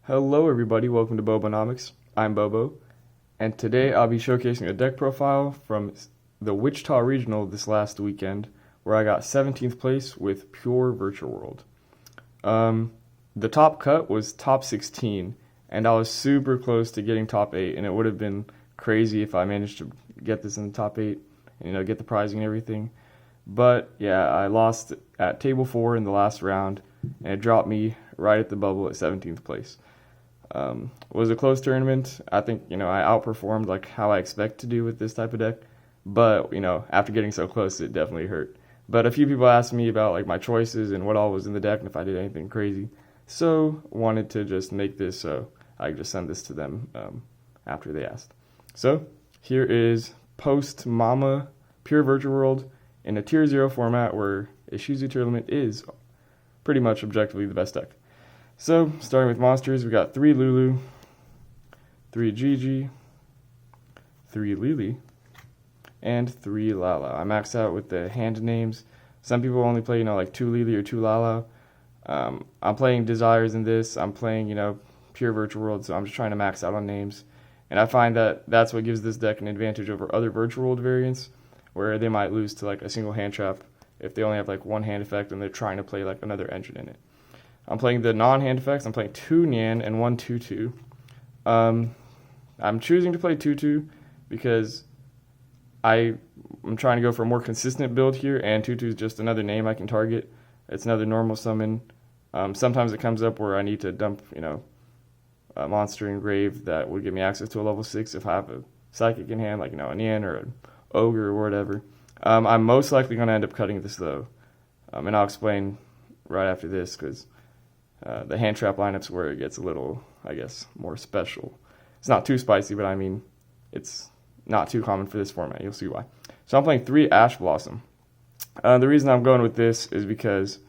Hello everybody, welcome to Bobonomics. I'm Bobo, and today I'll be showcasing a deck profile from the Wichita Regional this last weekend, where I got 17th place with Pure Virtual World. The top cut was top 16, and I was super close to getting top 8, and it would have been crazy if I managed to get this in the top 8, and get the prizing and everything. But yeah, I lost at table 4 in the last round, and it dropped me right at the bubble at 17th place. Was a close tournament. I think, I outperformed like how I expect to do with this type of deck. But, after getting so close, it definitely hurt. But a few people asked me about like my choices and what all was in the deck and if I did anything crazy. So, wanted to just make this so I could just send this to them after they asked. So, here is Post Mama Pure Virtual World in a Tier 0 format where a Shizu tournament is pretty much objectively the best deck. So, starting with monsters, we got 3 Lulu, 3 Gigi, 3 Lily, and 3 Lala. I maxed out with the hand names. Some people only play, like 2 Lily or 2 Lala. I'm playing Desires in this. I'm playing, Pure Virtual World, so I'm just trying to max out on names. And I find that that's what gives this deck an advantage over other Virtual World variants, where they might lose to like a single hand trap if they only have like one hand effect and they're trying to play like another engine in it. I'm playing the non-hand effects. I'm playing 2 Nyan and 1 Tutu. I'm choosing to play Tutu because I'm trying to go for a more consistent build here, and Tutu is just another name I can target. It's another normal summon. Sometimes it comes up where I need to dump, a monster in grave that would give me access to a level 6 if I have a psychic in hand, like, a Nyan or an ogre or whatever. I'm most likely going to end up cutting this, though, and I'll explain right after this, because the hand trap lineup's where it gets a little, I guess, more special. It's not too spicy, but it's not too common for this format. You'll see why. So I'm playing 3 Ash Blossom. The reason I'm going with this is because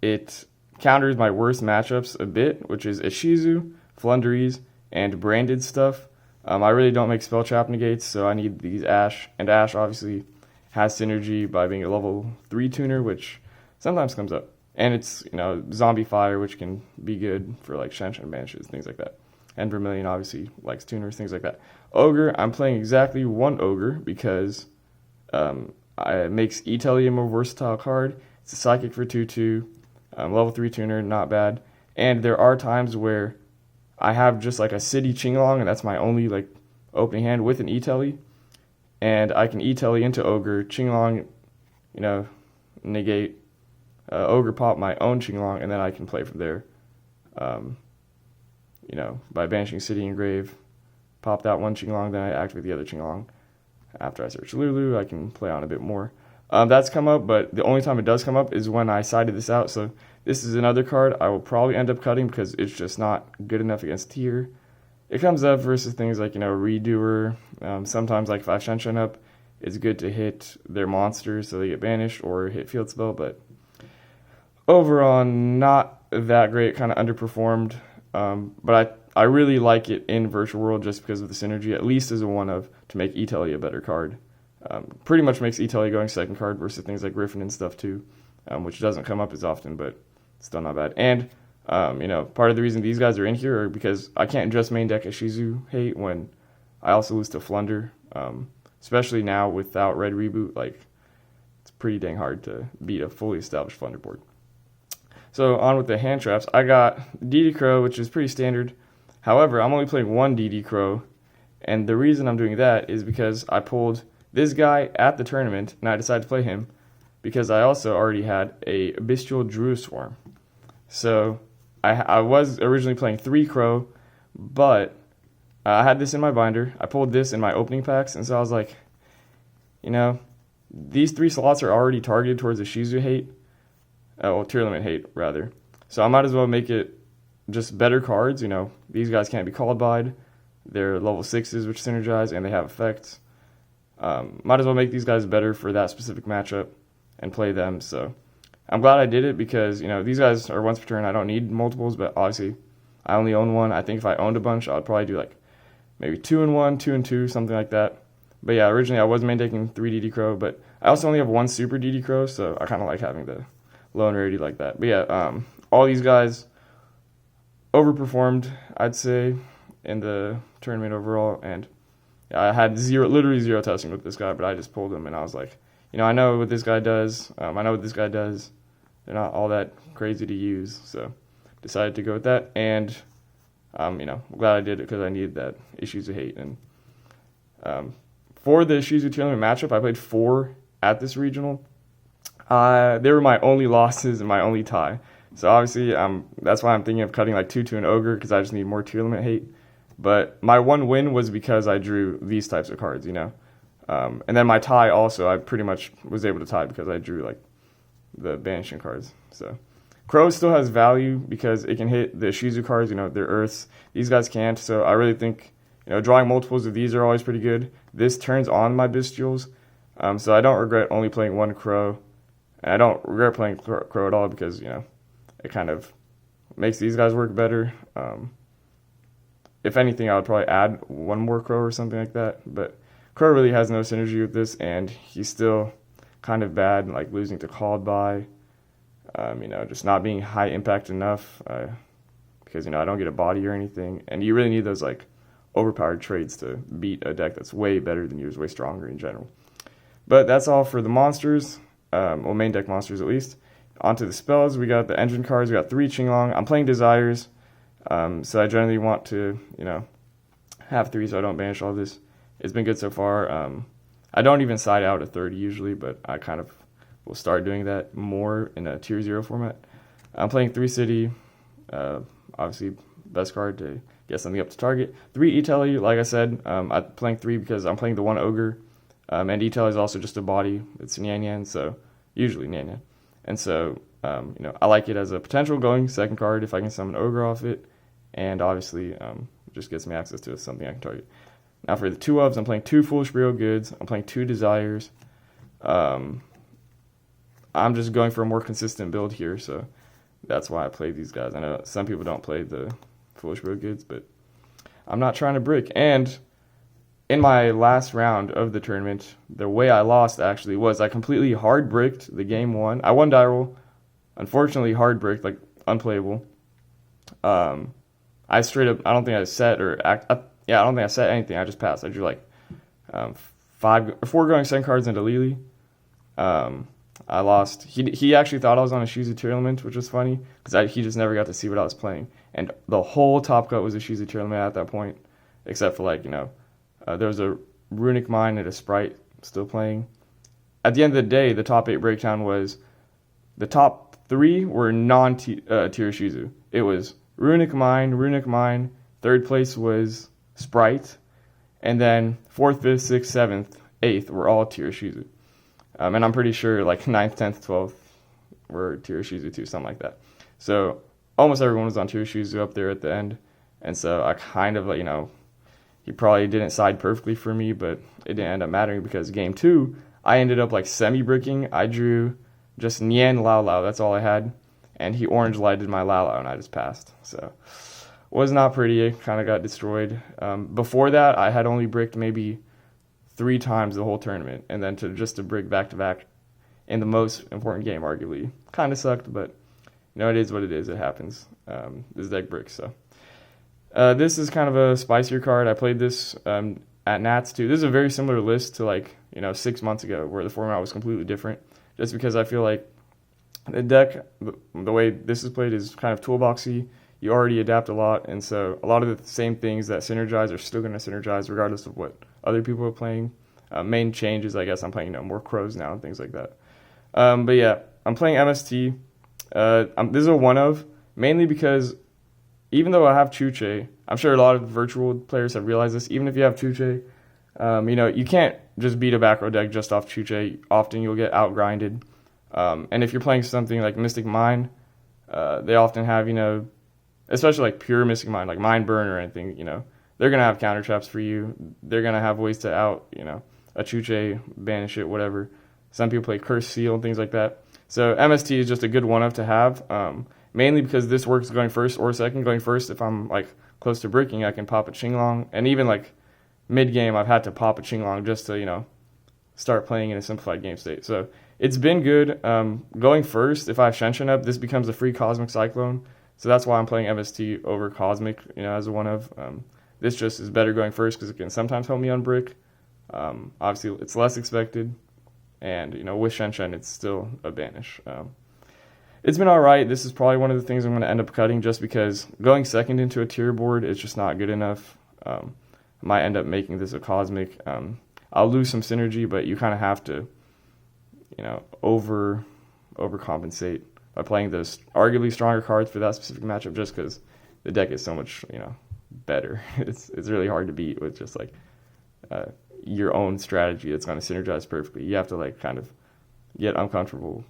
it counters my worst matchups a bit, which is Ishizu, Flunderies, and branded stuff. I really don't make spell trap negates, so I need these Ash. And Ash obviously has synergy by being a level 3 tuner, which sometimes comes up. And it's, Zombie Fire, which can be good for like Shenshin banishes, things like that. And Vermilion obviously likes tuners, things like that. Ogre, I'm playing exactly 1 Ogre because it makes Italy a more versatile card. It's a Psychic for 2/2, level 3 tuner, not bad. And there are times where I have just like a City Qinglong, and that's my only like opening hand with an Italy. And I can Italy into Ogre, Qinglong, negate, Ogre pop my own Qinglong, and then I can play from there. By banishing City and Grave, pop that one Qinglong, then I activate the other Qinglong. After I search Lulu, I can play on a bit more. That's come up, but the only time it does come up is when I sided this out. So this is another card I will probably end up cutting because it's just not good enough against tier. It comes up versus things like, Redoer. Sometimes, like if I have Shenshin up, it's good to hit their monsters so they get banished or hit Field Spell, but overall, not that great, kind of underperformed. But I really like it in Virtual World just because of the synergy, at least as a one-of, to make Italy a better card. Pretty much makes Italy going second card versus things like Griffin and stuff too, which doesn't come up as often, but still not bad. And, part of the reason these guys are in here are because I can't just main deck a Shizu hate when I also lose to Flunder, especially now without Red Reboot. Like, it's pretty dang hard to beat a fully established Flunder board. So on with the hand traps, I got DD Crow, which is pretty standard. However, I'm only playing 1 DD Crow, and the reason I'm doing that is because I pulled this guy at the tournament, and I decided to play him because I also already had a Bestial Druid Swarm. So I was originally playing 3 Crow, but I had this in my binder. I pulled this in my opening packs, and so I was like, these 3 slots are already targeted towards the Shizu hate. Tier limit hate, rather. So I might as well make it just better cards. These guys can't be called by. They're level 6s, which synergize, and they have effects. Might as well make these guys better for that specific matchup and play them. So I'm glad I did it because, these guys are once per turn. I don't need multiples, but obviously I only own 1. I think if I owned a bunch, I'd probably do like maybe 2 and 1, 2 and 2, something like that. But yeah, originally I was main decking 3 DD Crow, but I also only have 1 Super DD Crow, so I kind of like having the low and rarity like that. But yeah, all these guys overperformed, I'd say, in the tournament overall, and I had literally zero testing with this guy, but I just pulled him, and I was like, I know what this guy does. I know what this guy does. They're not all that crazy to use, so decided to go with that, and I'm glad I did it because I needed that issues of hate. And for the Shizu tournament matchup, I played 4 at this regional. They were my only losses and my only tie. So obviously, that's why I'm thinking of cutting like 2 to an ogre because I just need more tournament hate. But my one win was because I drew these types of cards, and then my tie also, I pretty much was able to tie because I drew like the banishing cards. So Crow still has value because it can hit the Shizu cards, their Earths. These guys can't. So I really think, drawing multiples of these are always pretty good. This turns on my Bestials. So I don't regret only playing 1 Crow. And I don't regret playing Crow at all because, it kind of makes these guys work better. If anything, I would probably add 1 more Crow or something like that. But Crow really has no synergy with this, and he's still kind of bad, like losing to Called By, just not being high impact enough because, I don't get a body or anything. And you really need those, like, overpowered trades to beat a deck that's way better than yours, way stronger in general. But that's all for the monsters, main deck monsters at least. Onto the spells, we got the engine cards, we got 3 Qinglong. I'm playing Desires, so I generally want to, have 3 so I don't banish all this. It's been good so far. I don't even side out a 30 usually, but I kind of will start doing that more in a tier 0 format. I'm playing 3 City, obviously best card to get something up to target. 3 E-Telly, like I said, I'm playing 3 because I'm playing the 1 Ogre, and E-Telly is also just a body. It's Nyan Nyan, so usually Nyan Nyan. And so, I like it as a potential going second card if I can summon Ogre off it, and obviously it just gets me access to something I can target. Now for the 2 ofs, I'm playing 2 Foolish Burial Goods. I'm playing 2 Desires. I'm just going for a more consistent build here, so that's why I play these guys. I know some people don't play the Foolish Burial Goods, but I'm not trying to brick. And in my last round of the tournament, the way I lost actually was I completely hard bricked the game 1. I won die roll. Unfortunately, hard bricked, like unplayable. I straight up, I don't think I set or act. I don't think I set anything. I just passed. I drew like 4 going second cards into Lily. I lost. He actually thought I was on a Shizu tournament, which was funny because he just never got to see what I was playing. And the whole top cut was a Shizu tournament at that point, except for like there was a Runic Mine and a Sprite still playing. At the end of the day, the top 8 breakdown was the top 3 were non-tier Shizu. It was Runic Mine. Third place was Sprite, and then 4th, 5th, 6th, 7th, 8th were all tier Shizu. And I'm pretty sure like 9th, 10th, 12th were tier Shizu too, something like that. So almost everyone was on tier Shizu up there at the end. And so I kind of, he probably didn't side perfectly for me, but it didn't end up mattering because game 2, I ended up like semi-bricking. I drew just Nyan Lao Lao, that's all I had. And he orange lighted my Lao Lao and I just passed. So was not pretty, it kind of got destroyed. Before that, I had only bricked maybe 3 times the whole tournament, and then to brick back-to-back in the most important game, arguably. Kind of sucked, but, it is what it is. It happens. This deck bricks, so. This is kind of a spicier card. I played this at Nats, too. This is a very similar list to, 6 months ago, where the format was completely different, just because I feel like the deck, the way this is played, is kind of toolboxy. You already adapt a lot, and so a lot of the same things that synergize are still going to synergize regardless of what other people are playing. Main changes, I guess, I'm playing more Crows now and things like that. But yeah, I'm playing MST. This is a one of, mainly because even though I have Chuche, I'm sure a lot of virtual players have realized this, even if you have Chuche, you can't just beat a back row deck just off Chuche. Often you'll get outgrinded. And if you're playing something like Mystic Mine, they often have, especially like pure Mystic Mine, like Mind Burn or anything, they're going to have counter traps for you. They're going to have ways to out, a Chuche, banish it, whatever. Some people play Curse Seal and things like that. So MST is just a good one-of to have, mainly because this works going first or second. Going first, if I'm like close to breaking, I can pop a Qinglong. And even like mid-game, I've had to pop a Qinglong just to, start playing in a simplified game state. So it's been good. Going first, if I have Shenshin up, this becomes a free Cosmic Cyclone. So that's why I'm playing MST over Cosmic, as a one of. This just is better going first because it can sometimes help me on brick. Obviously, it's less expected, and with Shen Shen, it's still a banish. It's been all right. This is probably one of the things I'm going to end up cutting just because going second into a tier board is just not good enough. I might end up making this a Cosmic. I'll lose some synergy, but you kind of have to, overcompensate by playing those arguably stronger cards for that specific matchup just because the deck is so much, better. It's really hard to beat with just like your own strategy that's going to synergize perfectly. You have to like kind of get uncomfortable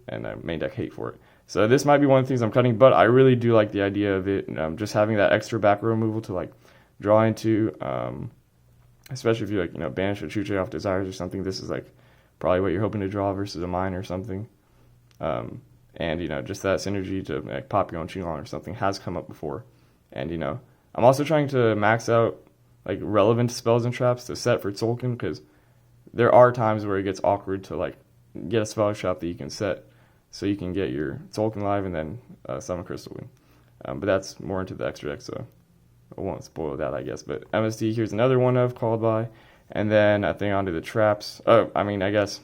and main deck hate for it. So this might be one of the things I'm cutting, but I really do like the idea of it, just having that extra back row removal to like draw into, especially if you like, banish a Chuche off Desires or something. This is like probably what you're hoping to draw versus a mine or something. And just that synergy to like pop your own Qinglong or something has come up before. And I'm also trying to max out like relevant spells and traps to set for Tzolk'in because there are times where it gets awkward to like get a spell trap that you can set so you can get your Tzolk'in live and then summon Crystal Wing. But that's more into the extra deck, so I won't spoil that, I guess. But MSD, here's another one I've called by. And then I think onto the traps. I guess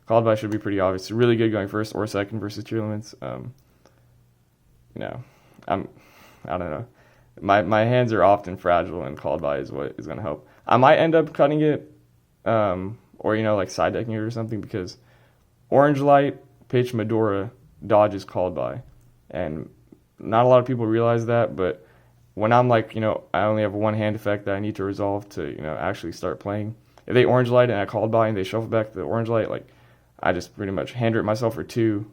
called by should be pretty obvious. Really good going first or second versus tier limits. I don't know. My hands are often fragile, and called by is what is going to help. I might end up cutting it, or like side decking it or something because Orange Light, Pitch, Medora dodges called by, and not a lot of people realize that. But when I'm like, I only have one hand effect that I need to resolve to, actually start playing. If they Orange Light and I called by and they shuffle back the Orange Light, like I just pretty much hand rip myself for 2.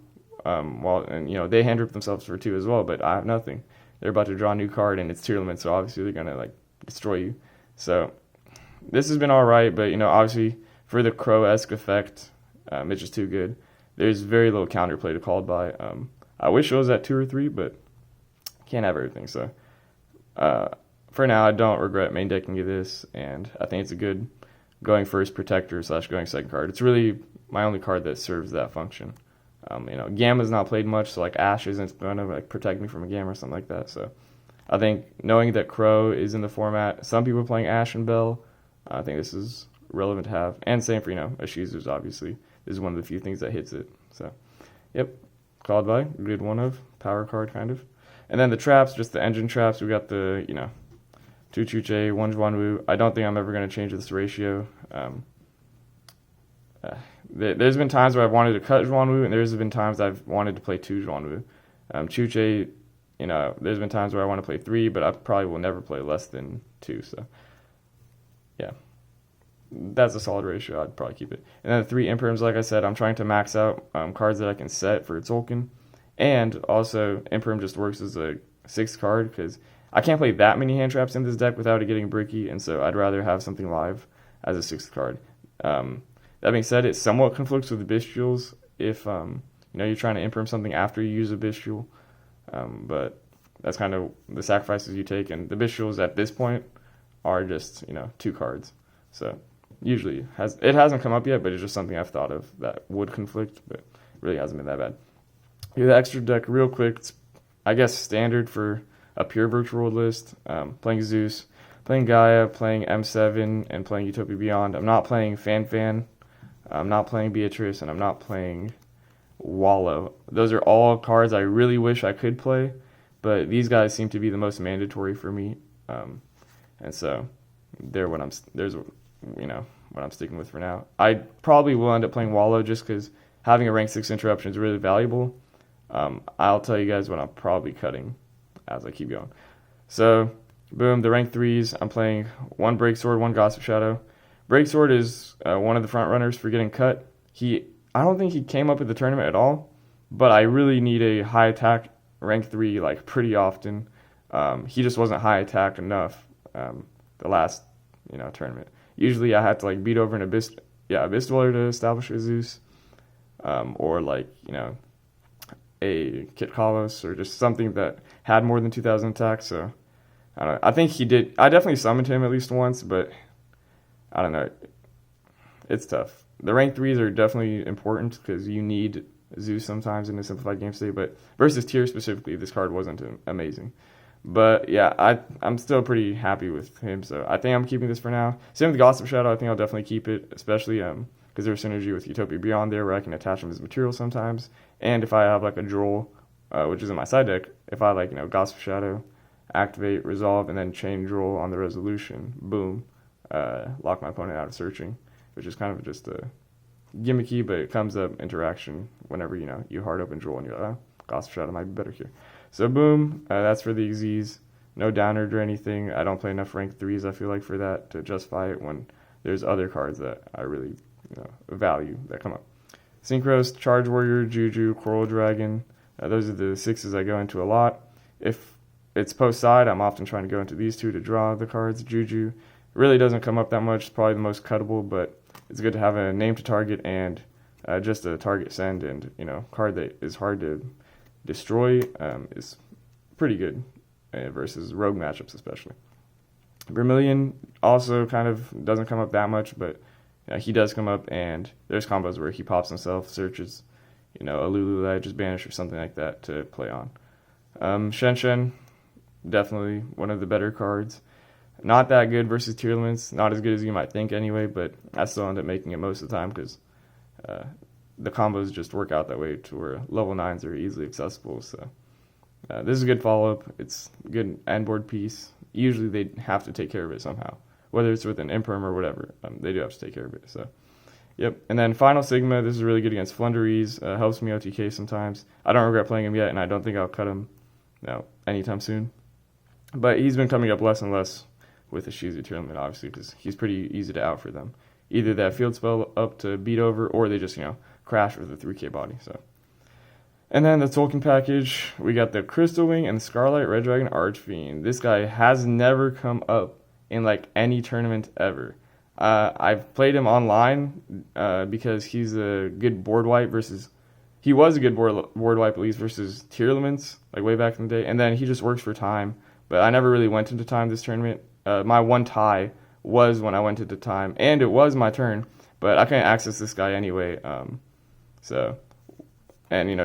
They hand rip themselves for 2 as well, but I have nothing. They're about to draw a new card and it's tier limit, so obviously they're gonna like destroy you. So this has been all right, but obviously for the Crow-esque effect, it's just too good. There's very little counterplay to called by. I wish it was at 2 or 3, but can't have everything. So for now, I don't regret main decking this, and I think it's a good going first protector / going second card. It's really my only card that serves that function. Gamma's not played much, so like Ash isn't going to like protect me from a Gamma or something like that. So I think knowing that Crow is in the format, some people are playing Ash and Bell, I think this is relevant to have. And same for, Ashizu's obviously. This is one of the few things that hits it. So, yep, called by, good one of, power card kind of. And then the traps, just the engine traps, we got the, 2 Chuche, 1 Zhuanwu. I don't think I'm ever going to change this ratio. There's been times where I've wanted to cut Zhuanwu, and there's been times I've wanted to play 2 Zhuanwu. Chuche, there's been times where I want to play 3, but I probably will never play less than 2. So, yeah, that's a solid ratio. I'd probably keep it. And then the 3 Imperms, like I said, I'm trying to max out cards that I can set for Tzolk'in. And also, Imperm just works as a 6th card because I can't play that many hand traps in this deck without it getting bricky, and so I'd rather have something live as a 6th card. That being said, it somewhat conflicts with the Bestials if you're trying to imperm something after you use a Bestial, but that's kind of the sacrifices you take, and the Bestials at this point are just 2 cards. So usually it hasn't come up yet, but it's just something I've thought of that would conflict, but it really hasn't been that bad. Here, the extra deck real quick. It's, I guess, standard for a pure virtual world list. Playing Zeus, playing Gaia, playing M7, and playing Utopia Beyond. I'm not playing Fan. I'm not playing Beatrice, and I'm not playing Wallow. Those are all cards I really wish I could play, but these guys seem to be the most mandatory for me, and so they're what I'm sticking with for now. I probably will end up playing Wallow just because having a rank 6 interruption is really valuable. I'll tell you guys what I'm probably cutting as I keep going. So, boom, the rank 3s. I'm playing 1 Breaksword, 1 Gossip Shadow. Breaksword is one of the front runners for getting cut. I don't think he came up at the tournament at all, but I really need a high attack rank 3 like pretty often. He just wasn't high attack enough the last tournament. Usually I had to like beat over an Abyss Dweller to establish a Zeus, or like a Kit Kalos or just something that had more than 2,000 attacks. So I don't know. I think he did. I definitely summoned him at least once, but I don't know. It's tough. The rank 3s are definitely important because you need Zeus sometimes in a simplified game state, but versus tier specifically, this card wasn't amazing. But yeah, I'm still pretty happy with him, so I think I'm keeping this for now. Same with Gossip Shadow, I think I'll definitely keep it, especially because there's synergy with Utopia Beyond there, where I can attach him as material sometimes. And if I have like a Droll, which is in my side deck, if I like Gossip Shadow, activate, resolve, and then chain Droll on the resolution, boom, lock my opponent out of searching, which is kind of just a gimmicky, but it comes up interaction whenever you hard open Droll and you're like, oh, Gossip Shadow might be better here. So boom, that's for the Xyz. No downward or anything. I don't play enough rank 3s, I feel like, for that to justify it when there's other cards that I really value that come up. Synchros, Charge Warrior, Juju, Coral Dragon. Those are the 6s I go into a lot. If it's post side, I'm often trying to go into these 2 to draw the cards. Juju really doesn't come up that much. It's probably the most cuttable, but it's good to have a name to target and just a target send, and card that is hard to destroy is pretty good versus rogue matchups especially. Vermilion also kind of doesn't come up that much, but he does come up, and there's combos where he pops himself, searches a Lulu that I just banished or something like that to play on. Shen, definitely one of the better cards. Not that good versus tier limits, not as good as you might think anyway, but I still end up making it most of the time because the combos just work out that way to where level 9s are easily accessible. So this is a good follow-up. It's a good end board piece. Usually they have to take care of it somehow, whether it's with an imperm or whatever. They do have to take care of it. So, yep. And then Final Sigma, this is really good against Flunderies. Helps me OTK sometimes. I don't regret playing him yet, and I don't think I'll cut him anytime soon. But he's been coming up less and less with the Shizu tier limit, obviously, because he's pretty easy to out for them. Either that field spell up to beat over, or they just, crash with a 3k body. So, and then the Tolkien package, we got the Crystal Wing and the Scarlet Red Dragon Archfiend. This guy has never come up in like any tournament ever. I've played him online because he's a good board wipe versus. He was a good board wipe at least versus tier limits like way back in the day, and then he just works for time. But I never really went into time this tournament. My one tie was when I went into time, and it was my turn, but I couldn't access this guy anyway.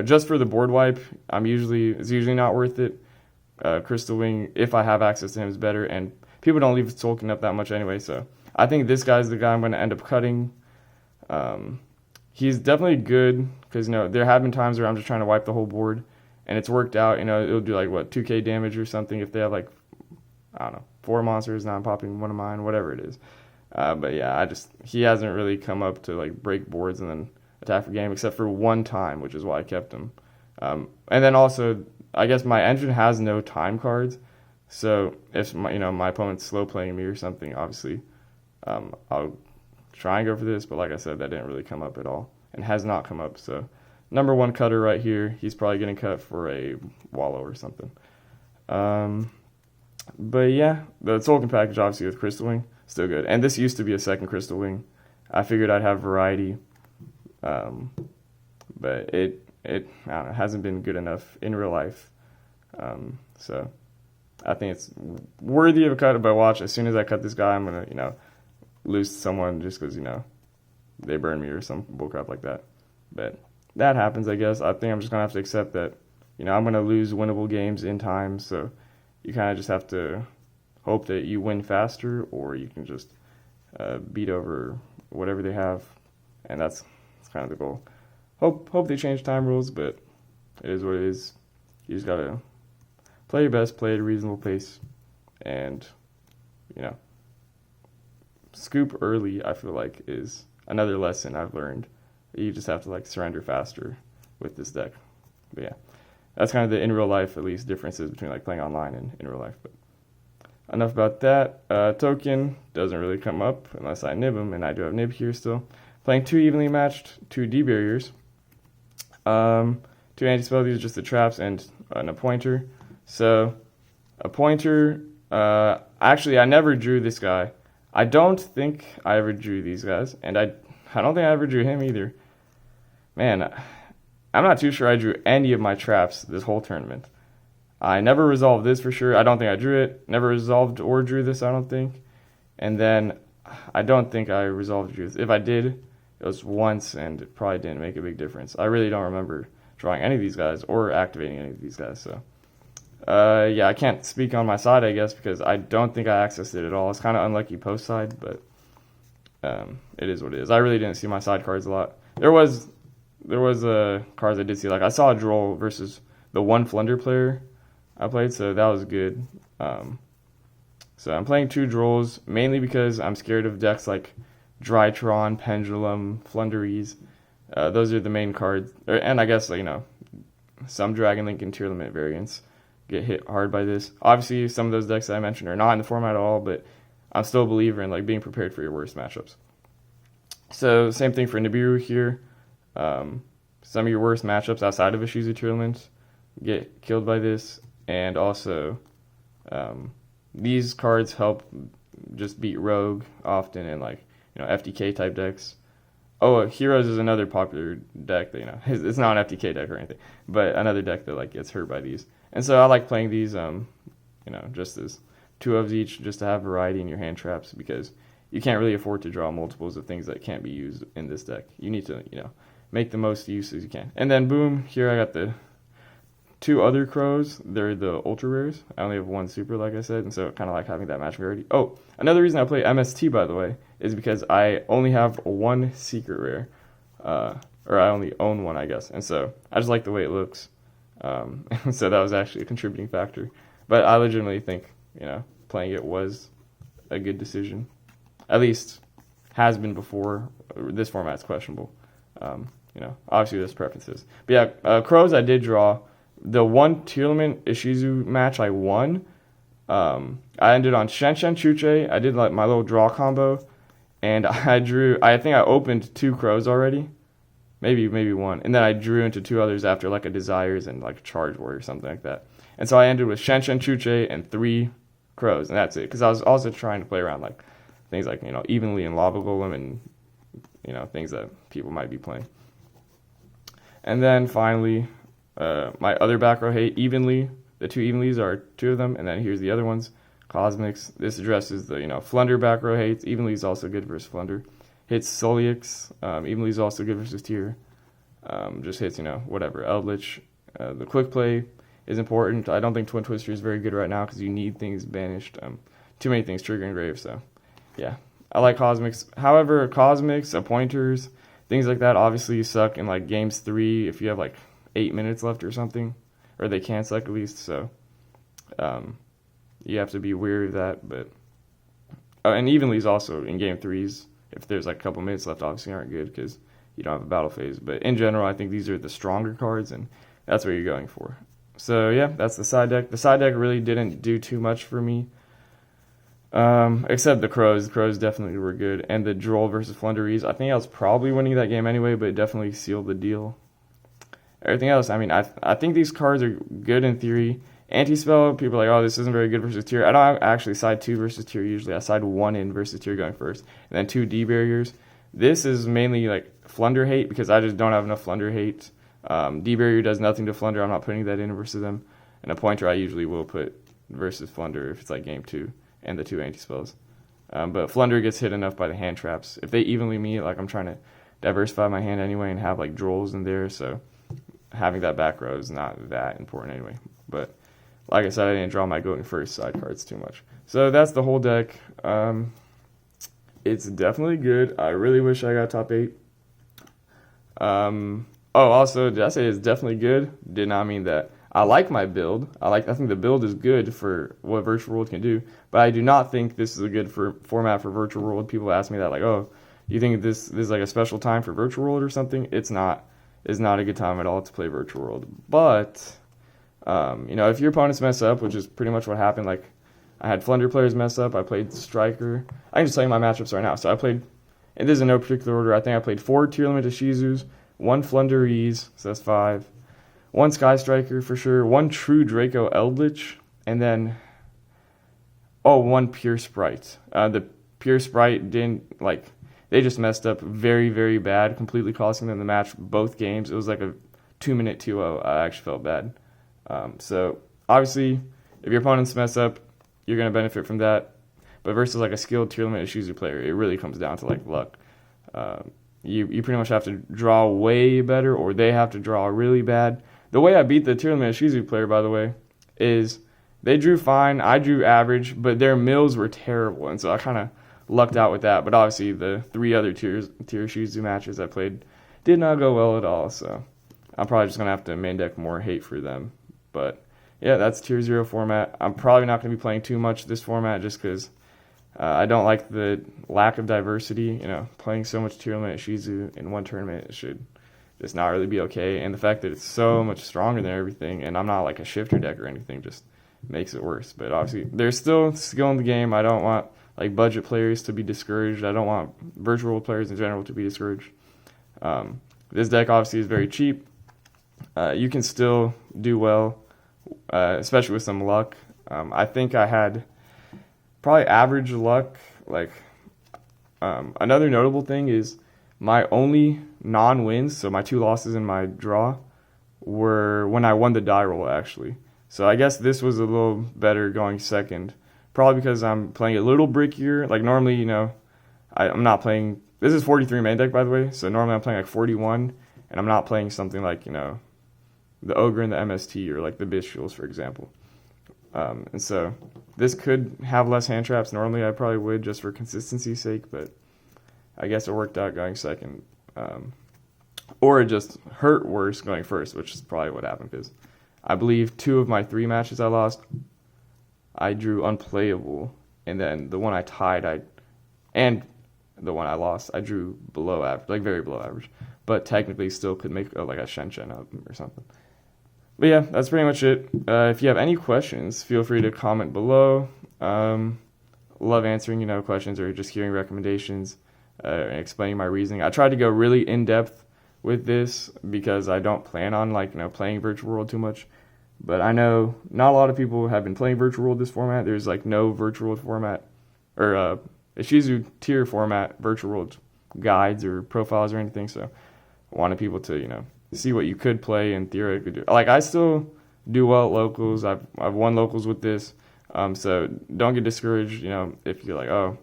Just for the board wipe, it's usually not worth it. Crystal Wing, if I have access to him, is better, and people don't leave Tolkien up that much anyway. So I think this guy's the guy I'm going to end up cutting. He's definitely good because there have been times where I'm just trying to wipe the whole board, and it's worked out. It'll do like 2k damage or something if they have like, I don't know, 4 monsters. Now I'm popping one of mine, whatever it is. But yeah, he hasn't really come up to like break boards and then attack for game, except for one time, which is why I kept him. And then also, I guess my engine has no time cards, so if my opponent's slow playing me or something, obviously, I'll try and go for this. But like I said, that didn't really come up at all, and has not come up. So number 1 cutter right here. He's probably getting cut for a Wallow or something. But yeah, the Tolkien package obviously with Crystal Wing, still good. And this used to be a second Crystal Wing. I figured I'd have variety. But it I don't know, hasn't been good enough in real life. So I think it's worthy of a cut, but watch, as soon as I cut this guy, I'm going to, lose someone just because, they burn me or some bullcrap like that. But that happens, I guess. I think I'm just going to have to accept that, I'm going to lose winnable games in time. So you kind of just have to hope that you win faster, or you can just beat over whatever they have. And that's kind of the goal. Hope they change time rules, but it is what it is. You just gotta play your best, play at a reasonable pace, and scoop early. I feel like is another lesson I've learned. You just have to surrender faster with this deck. But yeah, that's kind of the in real life at least differences between playing online and in real life. But enough about that. Token doesn't really come up unless I nib him, and I do have nib here still. Playing 2 evenly matched, 2 D-barriers. 2 anti-spell, these are just the traps and a pointer. So, a pointer, actually I never drew this guy. I don't think I ever drew these guys, and I don't think I ever drew him either. Man, I'm not too sure I drew any of my traps this whole tournament. I never resolved this for sure. I don't think I drew it. Never resolved or drew this, I don't think. And then I don't think I resolved drew this. If I did, it It was once, and it probably didn't make a big difference. I really don't remember drawing any of these guys or activating any of these guys. So, yeah, I can't speak on my side, I guess, because I don't think I accessed it at all. It's kind of unlucky post side, but it is what it is. I really didn't see my side cards a lot. There was cards I did see. Like I saw a Droll versus the one Flunder player I played, so that was good. So I'm playing 2 Drolls mainly because I'm scared of decks like Drytron, Pendulum, Flunderies. Those are the main cards, and I guess some Dragon Link and Tier Limit variants get hit hard by this. Obviously, some of those decks that I mentioned are not in the format at all, but I'm still a believer in being prepared for your worst matchups. So same thing for Nibiru here. Some of your worst matchups outside of Ishizu tournaments get killed by this, and also these cards help just beat Rogue often in FTK type decks. Oh, Heroes is another popular deck that it's not an FTK deck or anything, but another deck that gets hurt by these. And so I like playing these just as 2 of each, just to have variety in your hand traps, because you can't really afford to draw multiples of things that can't be used in this deck. You need to make the most use as you can. And then boom, here I got the 2 other Crows. They're the ultra rares. I only have 1 super, like I said, and so kind of like having that match variety. Oh, another reason I play MST, by the way, is because I only have 1 secret rare, or I only own 1, I guess, and so I just like the way it looks. So that was actually a contributing factor. But I legitimately think playing it was a good decision. At least has been before. This format's questionable. Obviously there's preferences. But yeah, Crows I did draw. The 1 Tearlament Ishizu match I won. I ended on Shen Chuche. I did my little draw combo, and I think I opened 2 Crows already, maybe 1, and then I drew into 2 others after a Desires and Charge Warrior or something like that. And so I ended with Shen Chuche and 3 Crows, and that's it. Because I was also trying to play around things Evenly and Lava Golem and things that people might be playing. And then finally, my other back row hate, Evenly. The 2 Evenlies are 2 of them, and then here's the other ones. Cosmics. This addresses the Flunder back row hates. Evenly is also good versus Flunder. Hits Soliix. Evenly is also good versus Tier. Just hits whatever Eldritch. The quick play is important. I don't think Twin Twister is very good right now because you need things banished. Too many things trigger engrave. So yeah, I like Cosmics. However, Cosmics, Appointers, things like that obviously suck in games 3 if you have 8 minutes left or something, or they can suck at least. So you have to be wary of that. But and Evenly's also in game 3s, if there's a couple minutes left, obviously aren't good because you don't have a battle phase. But in general, I think these are the stronger cards, and that's what you're going for. So yeah, that's the side deck. The side deck really didn't do too much for me, except the Crows. The Crows definitely were good, and the Droll versus Flunderies. I think I was probably winning that game anyway, but it definitely sealed the deal. Everything else, I think these cards are good in theory. Anti-spell, people are like, oh, this isn't very good versus Tier. I don't actually side 2 versus Tier usually. I side 1 in versus Tier going first, and then 2 D barriers. This is mainly Flunder hate because I just don't have enough Flunder hate. D barrier does nothing to Flunder. I'm not putting that in versus them. And a pointer I usually will put versus Flunder if it's game 2 and the 2 anti-spells. But Flunder gets hit enough by the hand traps. If they evenly meet, I'm trying to diversify my hand anyway and have Drolls in there, so having that back row is not that important anyway. But like I said, I didn't draw my going first side cards too much. So that's the whole deck. It's definitely good. I really wish I got top 8. Also, did I say it's definitely good? Did not mean that. I like my build. I think the build is good for what Virtual World can do, but I do not think this is a good format for Virtual World. People ask me that, oh, you think this is a special time for Virtual World or something? It's not. It's not a good time at all to play Virtual World. But, if your opponents mess up, which is pretty much what happened, I had Flunder players mess up. I played Striker. I can just tell you my matchups right now. So I played, and this is in no particular order, I think I played 4 Tier Limit Ishizus, 1 Flunderies, so that's 5, 1 Sky Striker for sure, 1 True Draco Eldritch, and then, 1 Pure Sprite. The Pure Sprite didn't, they just messed up very, very bad, completely costing them the match both games. It was a 2-minute 2-0. I actually felt bad. So, obviously, if your opponents mess up, you're going to benefit from that. But versus a skilled Tier Limit Ishizu player, it really comes down to luck. you pretty much have to draw way better, or they have to draw really bad. The way I beat the tier limit Shizu player, by the way, is they drew fine, I drew average, but their mills were terrible, and so I kind of lucked out with that. But obviously, the 3 other tier Shizu matches I played did not go well at all, so I'm probably just going to have to main deck more hate for them. But yeah, that's tier 0 format. I'm probably not going to be playing too much this format just because I don't like the lack of diversity. Playing so much tier limit Shizu in one tournament, it should just not really be okay. And the fact that it's so much stronger than everything, and I'm not like a shifter deck or anything, just makes it worse. But obviously, there's still skill in the game. I don't want like budget players to be discouraged. I don't want virtual world players in general to be discouraged. This deck obviously is very cheap. You can still do well, especially with some luck. I think I had probably average luck. Another notable thing is my only non-wins, so my 2 losses in my draw, were when I won the die roll, actually. So I guess this was a little better going second, probably because I'm playing a little brickier. Like normally, I'm not playing. This is 43 main deck, by the way, so normally I'm playing like 41, and I'm not playing something like, the Ogre and the MST, or like the Biscuals, for example. And so this could have less hand traps. Normally I probably would just for consistency's sake, but I guess it worked out going second. Or it just hurt worse going first, which is probably what happened, because I believe 2 of my 3 matches I lost, I drew unplayable, and then the one I tied, and the one I lost, I drew below average, like very below average, but technically still could make like a Shen up or something. But yeah, that's pretty much it. If you have any questions, feel free to comment below. Love answering, questions or just hearing recommendations and explaining my reasoning. I tried to go really in depth with this because I don't plan on playing Virtual World too much. But I know not a lot of people have been playing Virtual World this format. There's no Virtual World format or a Shizu tier format Virtual World guides or profiles or anything. So I wanted people to see what you could play and theoretically do. I still do well at locals. I've won locals with this. So don't get discouraged, if you're like, oh,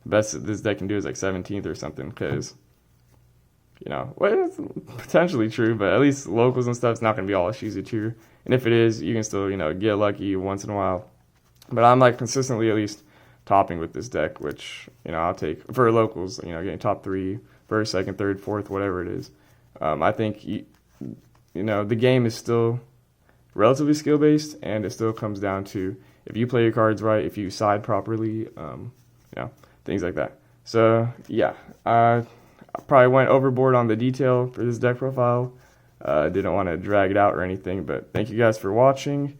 the best this deck can do is 17th or something, because, it's potentially true, but at least locals and stuff, it's not going to be all a Shizu tier. And if it is, you can still, get lucky once in a while. But I'm consistently at least topping with this deck, which, I'll take for locals, getting top 3, first, second, third, fourth, whatever it is. I think, the game is still relatively skill-based, and it still comes down to if you play your cards right, if you side properly, things like that. So, yeah, I probably went overboard on the detail for this deck profile. Didn't want to drag it out or anything, but thank you guys for watching.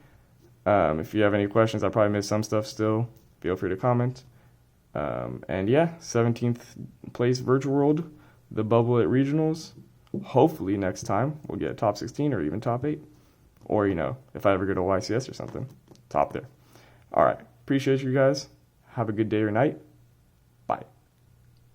If you have any questions, I probably missed some stuff still. Feel free to comment. And yeah, 17th place Virtual World, the bubble at regionals. Hopefully next time we'll get a top 16 or even top 8. Or, if I ever go to YCS or something, top there. All right. Appreciate you guys. Have a good day or night.